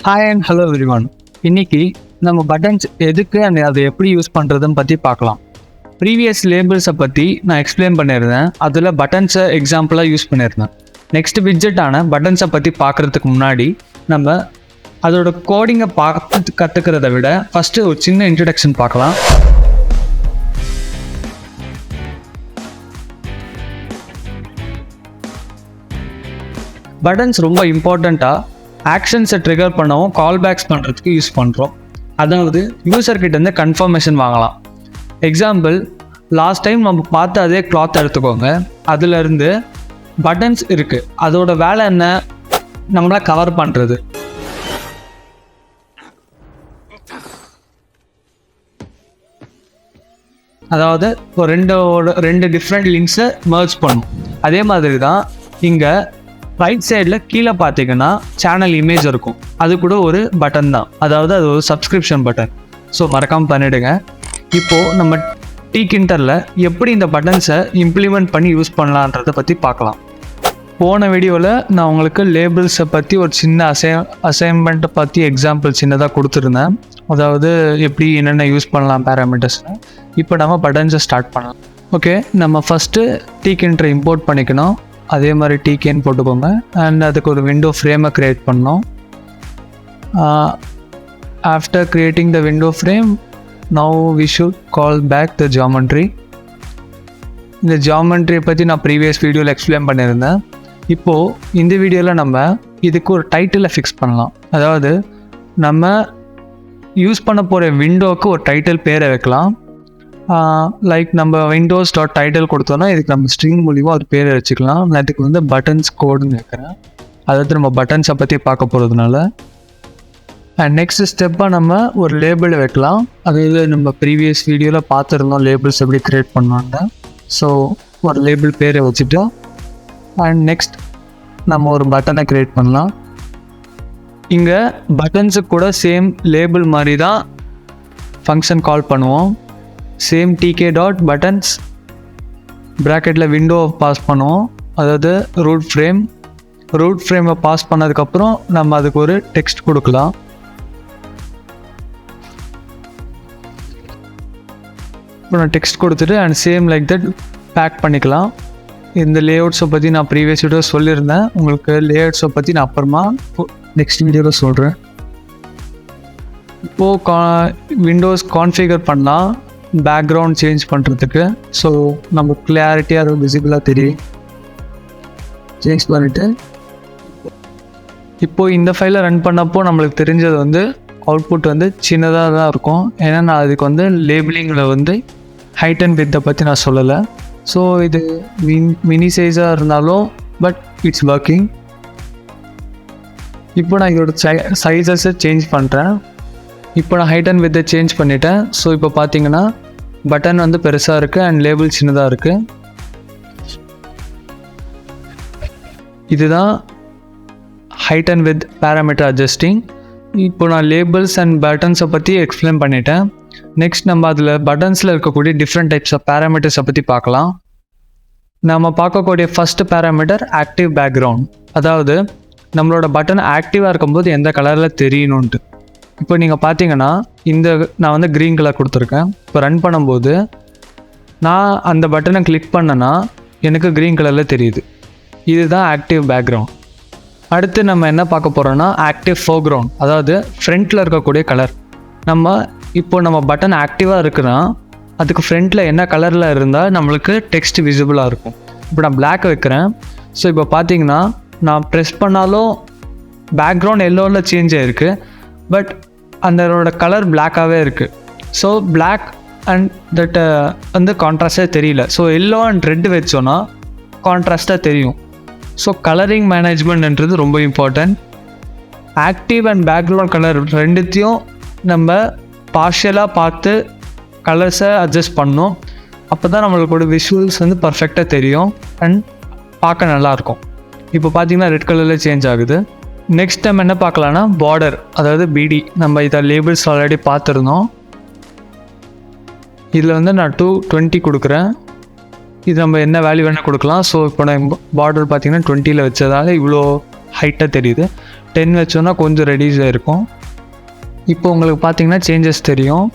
Hi and hello everyone. இன்னைக்கு நம்ம buttons எதுக்கு அண்ட் அதை எப்படி யூஸ் பண்ணுறதுன்னு பற்றி பார்க்கலாம். ப்ரீவியஸ் லேபிள்ஸை பற்றி நான் எக்ஸ்பிளைன் பண்ணியிருந்தேன். அதில் பட்டன்ஸை எக்ஸாம்பிளாக யூஸ் பண்ணியிருந்தேன். நெக்ஸ்ட் விட்ஜெட்டான பட்டன்ஸை பற்றி பார்க்குறதுக்கு முன்னாடி நம்ம அதோட கோடிங்கை பார்த்து கற்றுக்கிறத விட ஃபஸ்ட்டு ஒரு சின்ன இன்ட்ரடக்ஷன் பார்க்கலாம். பட்டன்ஸ் ரொம்ப இம்பார்ட்டண்ட்டாக ஆக்ஷன்ஸை ட்ரிகர் பண்ணவும் கால்பேக்ஸ் பண்ணுறதுக்கு யூஸ் பண்ணுறோம். அதாவது யூசர்கிட்டேருந்து கன்ஃபர்மேஷன் வாங்கலாம். எக்ஸாம்பிள், லாஸ்ட் டைம் நம்ம பார்த்த அதே கிளாத் எடுத்துக்கோங்க. அதிலேருந்து பட்டன்ஸ் இருக்குது, அதோட வேலை என்ன, நம்மளை கவர் பண்ணுறது. அதாவது ஒரு ரெண்டு டிஃப்ரெண்ட் லிங்க்ஸை மர்ஜ் பண்ணும். அதே மாதிரி தான் இங்கே ரைட் சைடில் கீழே பார்த்தீங்கன்னா சேனல் இமேஜ் இருக்கும். அது கூட ஒரு பட்டன் தான், அதாவது அது ஒரு சப்ஸ்கிரிப்ஷன் பட்டன். ஸோ மறக்காமல் பண்ணிவிடுங்க. இப்போது நம்ம Tkinterல எப்படி இந்த பட்டன்ஸை இம்ப்ளிமெண்ட் பண்ணி யூஸ் பண்ணலான்றதை பற்றி பார்க்கலாம். போன வீடியோவில் நான் உங்களுக்கு லேபிள்ஸை பற்றி ஒரு சின்ன அசைன்மெண்ட்டை பற்றி எக்ஸாம்பிள் சின்னதாக கொடுத்துருந்தேன். அதாவது எப்படி என்னென்ன யூஸ் பண்ணலாம் பேராமீட்டர்ஸ்னு. இப்போ நம்ம பட்டன்ஸை ஸ்டார்ட் பண்ணலாம். ஓகே, நம்ம ஃபஸ்ட்டு Tkinter இம்போர்ட் பண்ணிக்கணும். அதே மாதிரி Tkin போட்டுக்கோங்க. அண்ட் அதுக்கு ஒரு விண்டோ ஃப்ரேமை க்ரியேட் பண்ணோம். After creating the window frame, now we should call pack the geometry. இந்த ஜியாமெட்ரியை பற்றி நான் ப்ரீவியஸ் வீடியோவில் எக்ஸ்பிளைன் பண்ணியிருந்தேன். இப்போது இந்த வீடியோவில் நம்ம இதுக்கு ஒரு டைட்டிலை ஃபிக்ஸ் பண்ணலாம். அதாவது நம்ம யூஸ் பண்ண போகிற விண்டோவுக்கு ஒரு டைட்டில் பேரை வைக்கலாம். லைக் நம்ம windows.title கொடுத்தோன்னா இதுக்கு நம்ம ஸ்ட்ரிங் மூலிமா ஒரு பேரை வச்சுக்கலாம். நான் இதுக்கு வந்து பட்டன்ஸ் கோடுன்னு வைக்கிறேன். அதாவது நம்ம பட்டன்ஸை பற்றி பார்க்க போகிறதுனால. அண்ட் நெக்ஸ்ட் ஸ்டெப்பாக நம்ம ஒரு லேபிள் வைக்கலாம். அதாவது நம்ம ப்ரீவியஸ் வீடியோவில் பார்த்துருந்தோம் லேபிள்ஸ் எப்படி க்ரியேட் பண்ணோன்னு. ஸோ ஒரு லேபிள் பேரை வச்சுட்டோம். அண்ட் நெக்ஸ்ட் நம்ம ஒரு பட்டனை க்ரியேட் பண்ணலாம். இங்கே பட்டன்ஸுக்கு கூட சேம் லேபிள் மாதிரி தான் ஃபங்க்ஷன் கால் பண்ணுவோம். சேம் tk.buttons ப்ராக்கெட்டில் விண்டோ பாஸ் பண்ணுவோம். அதாவது ரூட் ஃப்ரேமை பாஸ் பண்ணதுக்கப்புறம் நம்ம அதுக்கு ஒரு டெக்ஸ்ட் கொடுக்கலாம். இப்போ நான் டெக்ஸ்ட் கொடுத்துட்டு and same like that pack பண்ணிக்கலாம். இந்த லேஅவுட்ஸை பற்றி நான் ப்ரீவியஸ் வீடியோ சொல்லியிருந்தேன். உங்களுக்கு லேஅவுட்ஸை பற்றி நான் அப்புறமா நெக்ஸ்ட் வீடியோவில் சொல்கிறேன். இப்போது விண்டோஸ் கான்ஃபிகர் பண்ணலாம் பேக்ரவுண்ட் சேஞ்ச் பண்ணுறதுக்கு. ஸோ நம்ம கிளாரிட்டியாக அது விசிபிளாக தெரியும். சேஞ்ச் பண்ணிவிட்டு இப்போது இந்த ஃபைலை ரன் பண்ணப்போ நம்மளுக்கு தெரிஞ்சது வந்து அவுட்புட் வந்து சின்னதாக தான் இருக்கும். ஏன்னா நான் அதுக்கு வந்து லேபிளிங்கில் வந்து ஹைட் அண்ட் வித்தை பற்றி நான் சொல்லலை. ஸோ இது மினி சைஸாக இருந்தாலும் பட் இட்ஸ் ஒர்க்கிங். இப்போ நான் இதோட சைஸஸை சேஞ்ச் பண்ணுறேன். இப்போ நான் ஹைட் அண்ட் வித்தை சேஞ்ச் பண்ணிட்டேன். ஸோ இப்போ பார்த்தீங்கன்னா பட்டன் வந்து பெருசாக இருக்குது அண்ட் லேபிள் சின்னதாக இருக்குது. இதுதான் height and width parameter adjusting. இப்போ நான் லேபிள்ஸ் அண்ட் பட்டன்ஸை பற்றி எக்ஸ்பிளைன் பண்ணிட்டேன். நெக்ஸ்ட் நம்ம அதில் பட்டன்ஸில் இருக்கக்கூடிய டிஃப்ரெண்ட் டைப்ஸ் ஆஃப் பேராமீட்டர்ஸை பற்றி பார்க்கலாம். நம்ம பார்க்கக்கூடிய ஃபஸ்ட்டு பேராமீட்டர் ஆக்டிவ் பேக்ரவுண்ட். அதாவது நம்மளோட பட்டன் ஆக்டிவாக இருக்கும்போது எந்த கலரில் தெரியணுன்ட்டு. இப்போ நீங்கள் பார்த்தீங்கன்னா நான் வந்து க்ரீன் கலர் கொடுத்துருக்கேன். இப்போ ரன் பண்ணும்போது நான் அந்த பட்டனை கிளிக் பண்ணேன்னா எனக்கு க்ரீன் கலரில் தெரியுது. இதுதான் ஆக்டிவ் பேக்ரவுண்ட். அடுத்து நம்ம என்ன பார்க்க போகிறோன்னா ஆக்டிவ் ஃபோர்க்ரவுண்ட். அதாவது ஃப்ரண்ட்டில் இருக்கக்கூடிய கலர். நம்ம பட்டன் ஆக்டிவாக இருக்குன்னா அதுக்கு ஃப்ரண்ட்டில் என்ன கலரில் இருந்தால் நம்மளுக்கு டெக்ஸ்ட் விசிபிளாக இருக்கும். இப்போ நான் பிளாக் வைக்கிறேன். ஸோ இப்போ பார்த்தீங்கன்னா நான் ப்ரெஸ் பண்ணாலும் பேக்ரவுண்ட் எல்லோவில் சேஞ்ச் ஆகிருக்கு, பட் அதோட கலர் பிளாக்காகவே இருக்குது. ஸோ பிளாக் அண்ட் தட் வந்து கான்ட்ராஸ்டாக தெரியல. ஸோ எல்லோ அண்ட் ரெட் வச்சோன்னா கான்ட்ராஸ்டாக தெரியும். ஸோ கலரிங் மேனேஜ்மெண்ட்ன்றது ரொம்ப important. Active and background colour ரெண்டுத்தையும் நம்ம பார்ஷியலாக பார்த்து கலர்ஸை அட்ஜஸ்ட் பண்ணணும். அப்போ தான் நம்மளுக்கு விஷுவல்ஸ் வந்து பர்ஃபெக்டாக தெரியும் அண்ட் பார்க்க நல்லாயிருக்கும். இப்போ பார்த்தீங்கன்னா ரெட் கலரில் சேஞ்ச் ஆகுது. நெக்ஸ்ட் டைம் என்ன பார்க்கலான்னா பார்டர், அதாவது பிடி. நம்ம இதை லேபிள்ஸ் ஆல்ரெடி பார்த்துருந்தோம். இதில் வந்து நான் 220 கொடுக்குறேன். இது நம்ம என்ன வேல்யூ வேணால் கொடுக்கலாம். ஸோ இப்போ நான் பார்டர் பார்த்திங்கன்னா 20ல் வச்சதால் இவ்வளோ ஹைட்டாக தெரியுது. 10 வச்சோன்னா கொஞ்சம் ரெடியூஸ் ஆகிருக்கும். இப்போ உங்களுக்கு பார்த்தீங்கன்னா சேஞ்சஸ் தெரியும்.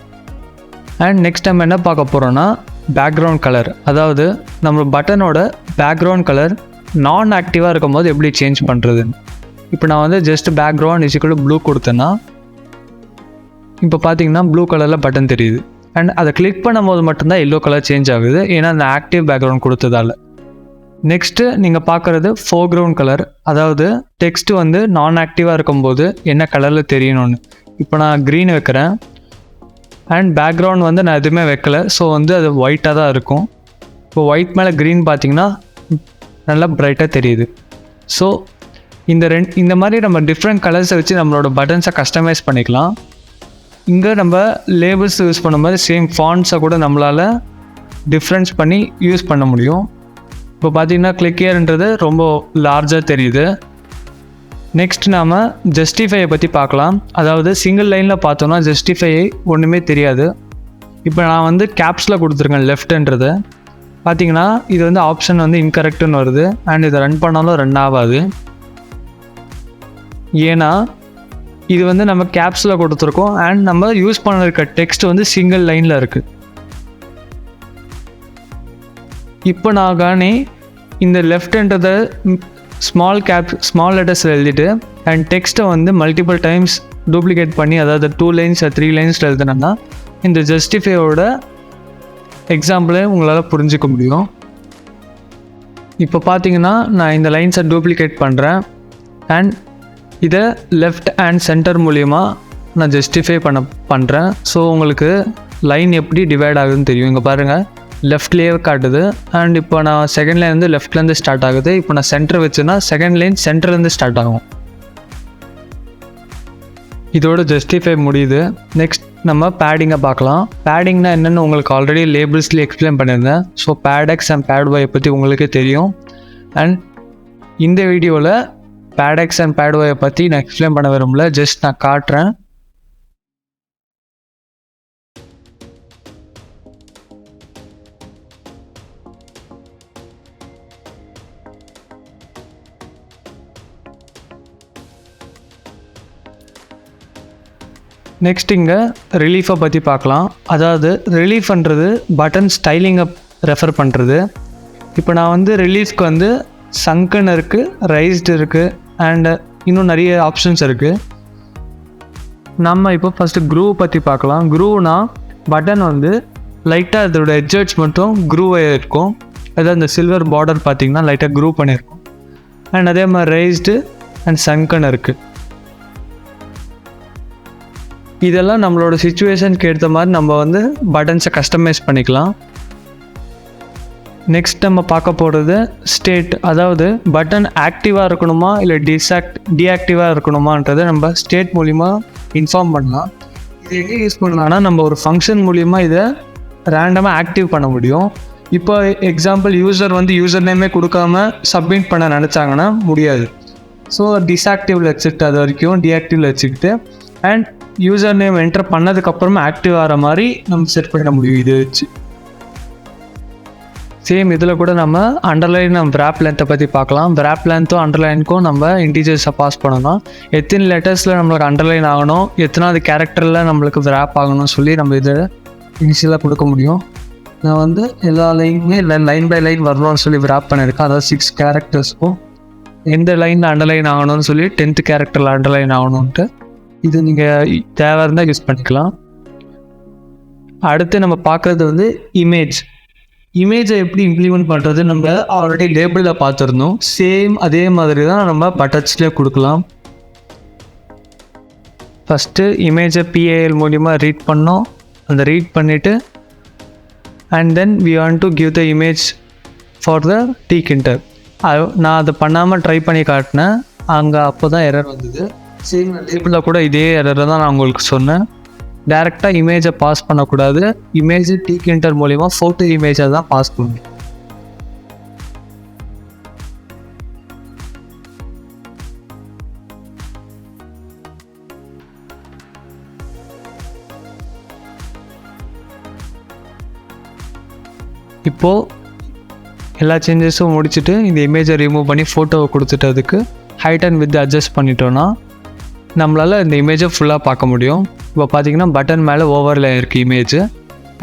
அண்ட் நெக்ஸ்ட் நம்ம என்ன பார்க்க போகிறோன்னா பேக்ரவுண்ட் கலர். அதாவது நம்ம பட்டனோட பேக்ரவுண்ட் கலர் நான் ஆக்டிவாக இருக்கும் போது எப்படி சேஞ்ச் பண்ணுறதுன்னு. இப்போ நான் வந்து ஜஸ்ட் பேக்ரவுண்ட் இஸ் ப்ளூ கொடுத்தேன்னா இப்போ பார்த்தீங்கன்னா ப்ளூ கலரில் பட்டன் தெரியுது. அண்ட் அதை கிளிக் பண்ணும்போது மட்டும்தான் எல்லோ கலர் சேஞ்ச் ஆகுது, ஏன்னா அந்த ஆக்டிவ் பேக்ரவுண்ட் கொடுத்ததால். நெக்ஸ்ட்டு நீங்கள் பார்க்குறது ஃபோர்க்ரவுண்ட் கலர். அதாவது டெக்ஸ்ட் வந்து நான் ஆக்டிவாக இருக்கும்போது என்ன கலரில் தெரியணும்னு. இப்போ நான் க்ரீன் வைக்கிறேன் அண்ட் பேக்ரவுண்ட் வந்து நான் எதுவுமே வைக்கலை, ஸோ வந்து அது ஒயிட்டாக தான் இருக்கும். இப்போ ஒயிட் மேலே க்ரீன் பார்த்தீங்கன்னா நல்லா ப்ரைட்டாக தெரியுது. ஸோ இந்த மாதிரி நம்ம டிஃப்ரெண்ட் கலர்ஸை வச்சு நம்மளோட பட்டன்ஸை கஸ்டமைஸ் பண்ணிக்கலாம். இங்கே நம்ம லேபிள்ஸ் யூஸ் பண்ண மாதிரி சேம் ஃபாண்ட்ஸை கூட நம்மளால் டிஃப்ரென்ஸ் பண்ணி யூஸ் பண்ண முடியும். இப்போ பார்த்தீங்கன்னா கிளிக் ஹியர்ன்றது ரொம்ப லார்ஜாக தெரியுது. நெக்ஸ்ட் நாம் ஜஸ்டிஃபையை பற்றி பார்க்கலாம். அதாவது சிங்கிள் லைனில் பார்த்தோன்னா ஜஸ்டிஃபை ஒன்றுமே தெரியாது. இப்போ நான் வந்து கேப்ஸில் கொடுத்துருக்கேன் லெஃப்ட்ன்றது. பார்த்தீங்கன்னா இது வந்து ஆப்ஷன் வந்து இன்கரெக்டுன்னு வருது. அண்ட் இதை ரன் பண்ணாலும் ரன் ஆகாது, ஏன்னா இது வந்து நம்ம கேப்ஸில் கொடுத்துருக்கோம் அண்ட் நம்ம யூஸ் பண்ணிருக்க டெக்ஸ்ட் வந்து சிங்கிள் லைனில் இருக்குது. இப்போ நான் காணி இந்த லெஃப்ட்ன்றதை ஸ்மால் லெட்டர்ஸில் எழுதிட்டு அண்ட் டெக்ஸ்ட்டை வந்து மல்டிபிள் டைம்ஸ் டூப்ளிகேட் பண்ணி, அதாவது 2 லைன்ஸ் 3 லைன்ஸில் எழுதுனேன்னா இந்த ஜஸ்டிஃபையோட எக்ஸாம்பிளை உங்களால் புரிஞ்சிக்க முடியும். இப்போ பார்த்தீங்கன்னா நான் இந்த லைன்ஸை டூப்ளிகேட் பண்ணுறேன் அண்ட் இதை லெஃப்ட் அண்ட் சென்டர் மூலிமா நான் ஜஸ்டிஃபை பண்ணுறேன். ஸோ உங்களுக்கு லைன் எப்படி டிவைட் ஆகுதுன்னு தெரியும். இங்கே பாருங்கள், லெஃப்ட்லேயே காட்டுது அண்ட் இப்போ நான் செகண்ட் லைன் வந்து லெஃப்ட்லேருந்து ஸ்டார்ட் ஆகுது. இப்போ நான் சென்டர் வச்சுன்னா செகண்ட் லைன் சென்டர்லேருந்து ஸ்டார்ட் ஆகும். இதோட ஜஸ்டிஃபை முடியுது. நெக்ஸ்ட் நம்ம பேடிங்கை பார்க்கலாம். பேடிங்னா என்னென்னு உங்களுக்கு ஆல்ரெடி லேபிள்ஸ்லேயே எக்ஸ்பிளைன் பண்ணியிருந்தேன். So pad x and pad y பற்றி உங்களுக்கே தெரியும். அண்ட் இந்த வீடியோவில் பேட் எக்ஸ் அண்ட் பேட் ஒயை பற்றி நான் எக்ஸ்பிளைன் பண்ண விரும்பல, ஜஸ்ட் நான் காட்டுறேன். நெக்ஸ்ட் இங்கே ரிலீஃபை பற்றி பார்க்கலாம். அதாவது ரிலீஃப்ன்றது பட்டன் ஸ்டைலிங்கை ரெஃபர் பண்ணுறது. இப்போ நான் வந்து ரிலீஃப்க்கு வந்து சங்கன் இருக்குது, ரைஸ்டு இருக்குது அண்ட் இன்னும் நிறைய ஆப்ஷன்ஸ் இருக்குது. நம்ம இப்போ ஃபஸ்ட்டு க்ரூவ் பற்றி பார்க்கலாம். க்ரூவ்னா பட்டன் வந்து லைட்டாக அதோட எட்ஜஸ் மட்டும் க்ரூவாக இருக்கும். அதாவது அந்த சில்வர் பார்டர் பார்த்திங்கன்னா லைட்டாக க்ரூவ் பண்ணியிருக்கும். அண்ட் அதே மாதிரி ரைஸ்டு அண்ட் சங்கன் இருக்குது. இதெல்லாம் நம்மளோட சிச்சுவேஷனுக்கு ஏற்ற மாதிரி நம்ம வந்து பட்டன்ஸை கஸ்டமைஸ் பண்ணிக்கலாம். நெக்ஸ்ட் நம்ம பார்க்க போகிறது ஸ்டேட். அதாவது பட்டன் ஆக்டிவாக இருக்கணுமா இல்லை டீஆக்டிவாக இருக்கணுமான்றதை நம்ம ஸ்டேட் மூலிமா இன்ஃபார்ம் பண்ணலாம். இது எங்கே யூஸ் பண்ணலாம்னா நம்ம ஒரு ஃபங்க்ஷன் மூலிமா இதை ரேண்டமாக ஆக்டிவ் பண்ண முடியும். இப்போ எக்ஸாம்பிள் யூசர் வந்து யூசர் நேமே கொடுக்காம சப்மிட் பண்ண நினச்சாங்கன்னா முடியாது. ஸோ டிஸ்ஆக்டிவில் வச்சுக்கிட்டு அது வரைக்கும் டீஆக்டிவில் வச்சுக்கிட்டு அண்ட் யூசர் நேம் என்டர் பண்ணதுக்கப்புறமா ஆக்டிவ் ஆகிற மாதிரி நம்ம செட் பண்ண முடியும் இதை வச்சு. சேம் இதில் கூட நம்ம அண்டர்லைன் விராப் லென்த்தை பற்றி பார்க்கலாம். விராப் லென்த்தும் அண்டர்லைனுக்கும் நம்ம இன்டீஜர்ஸை பாஸ் பண்ணணும். எத்தனை லெட்டர்ஸில் நம்மளுக்கு அண்டர்லைன் ஆகணும், எத்தனாவது கேரக்டரில் நம்மளுக்கு விராப் ஆகணும்னு சொல்லி நம்ம இதை இனிஷியலாக கொடுக்க முடியும். நான் வந்து எல்லா லைனுமே லைன் பை லைன் வரணும்னு சொல்லி விராப் பண்ணியிருக்கேன். அதாவது 6 கேரக்டர்ஸ்க்கும் எந்த லைனில் அண்டர்லைன் ஆகணும்னு சொல்லி 10th கேரக்டரில் அண்டர்லைன் ஆகணுன்ட்டு இது நீங்கள் தேவை இருந்தால் யூஸ் பண்ணிக்கலாம். அடுத்து நம்ம பார்க்குறது வந்து இமேஜை எப்படி இம்ப்ளிமெண்ட் பண்ணுறது நம்ம ஆல்ரெடி லேபிளில் பார்த்துருந்தோம். சேம் அதே மாதிரி தான் நம்ம பட்டன்ஸ்லேயே கொடுக்கலாம். ஃபஸ்ட்டு இமேஜை பிஏஎல் மூலிமா ரீட் பண்ணோம். அந்த ரீட் பண்ணிவிட்டு and then we want to give the image for the Tkinter. நான் அதை பண்ணாமல் ட்ரை பண்ணி காட்டினேன். அங்கே அப்போ தான் எரர் வந்தது. சேம் லேபிளில் கூட இதே எரரை தான் நான் உங்களுக்கு சொன்னேன். டேரெக்டாக இமேஜை பாஸ் பண்ணக்கூடாது. இமேஜ் Tkinter மூலிமா ஃபோட்டோ இமேஜை தான் பாஸ் பண்ணணும். இப்போது எல்லா சேஞ்சஸும் முடிச்சுட்டு இந்த இமேஜை ரிமூவ் பண்ணி ஃபோட்டோவை கொடுத்துட்டு அதுக்கு ஹைட் அண்ட் வித் அட்ஜஸ்ட் பண்ணிட்டோன்னா நம்மளால் இந்த இமேஜை ஃபுல்லாக பார்க்க முடியும். இப்போ பார்த்தீங்கன்னா பட்டன் மேலே ஓவரில் இருக்குது இமேஜ்.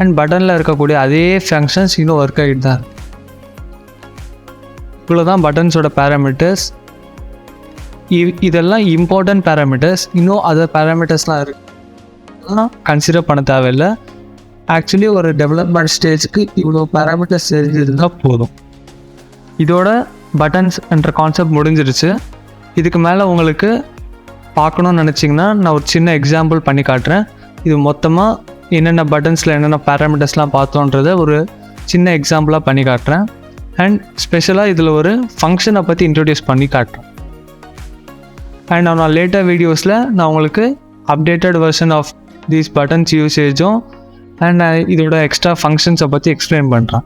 அண்ட் பட்டனில் இருக்கக்கூடிய அதே ஃபங்க்ஷன்ஸ் இன்னும் ஒர்க் ஆகிட்டு தான். இவ்வளோ தான் பட்டன்ஸோட பேராமீட்டர்ஸ். இதெல்லாம் இம்பார்ட்டன்ட் பேராமீட்டர்ஸ். இன்னும் அதர் பேராமீட்டர்ஸ்லாம் இருக்குது, கன்சிடர் பண்ண தேவையில்லை. ஆக்சுவலி ஒரு டெவலப்மெண்ட் ஸ்டேஜுக்கு இவ்வளோ பேராமீட்டர்ஸ் தெரிஞ்சிருந்தால் போதும். இதோட பட்டன்ஸ் என்ற கான்செப்ட் முடிஞ்சிருச்சு. இதுக்கு மேலே உங்களுக்கு பார்க்கணுன்னு நினச்சிங்கன்னா நான் ஒரு சின்ன எக்ஸாம்பிள் பண்ணி காட்டுறேன். இது மொத்தமாக என்னென்ன பட்டன்ஸில் என்னென்ன பேராமீட்டர்ஸ்லாம் பார்த்தோன்றதை ஒரு சின்ன எக்ஸாம்பிளாக பண்ணி காட்டுறேன். அண்ட் ஸ்பெஷலாக இதில் ஒரு ஃபங்க்ஷனை பற்றி இன்ட்ரடியூஸ் பண்ணி காட்டுறேன். அண்ட் நான் லேட்டர் வீடியோஸில் நான் உங்களுக்கு updated version of these buttons யூசேஜும் அண்ட் இதோட எக்ஸ்ட்ரா ஃபங்க்ஷன்ஸை பற்றி எக்ஸ்பிளைன் பண்ணுறேன்.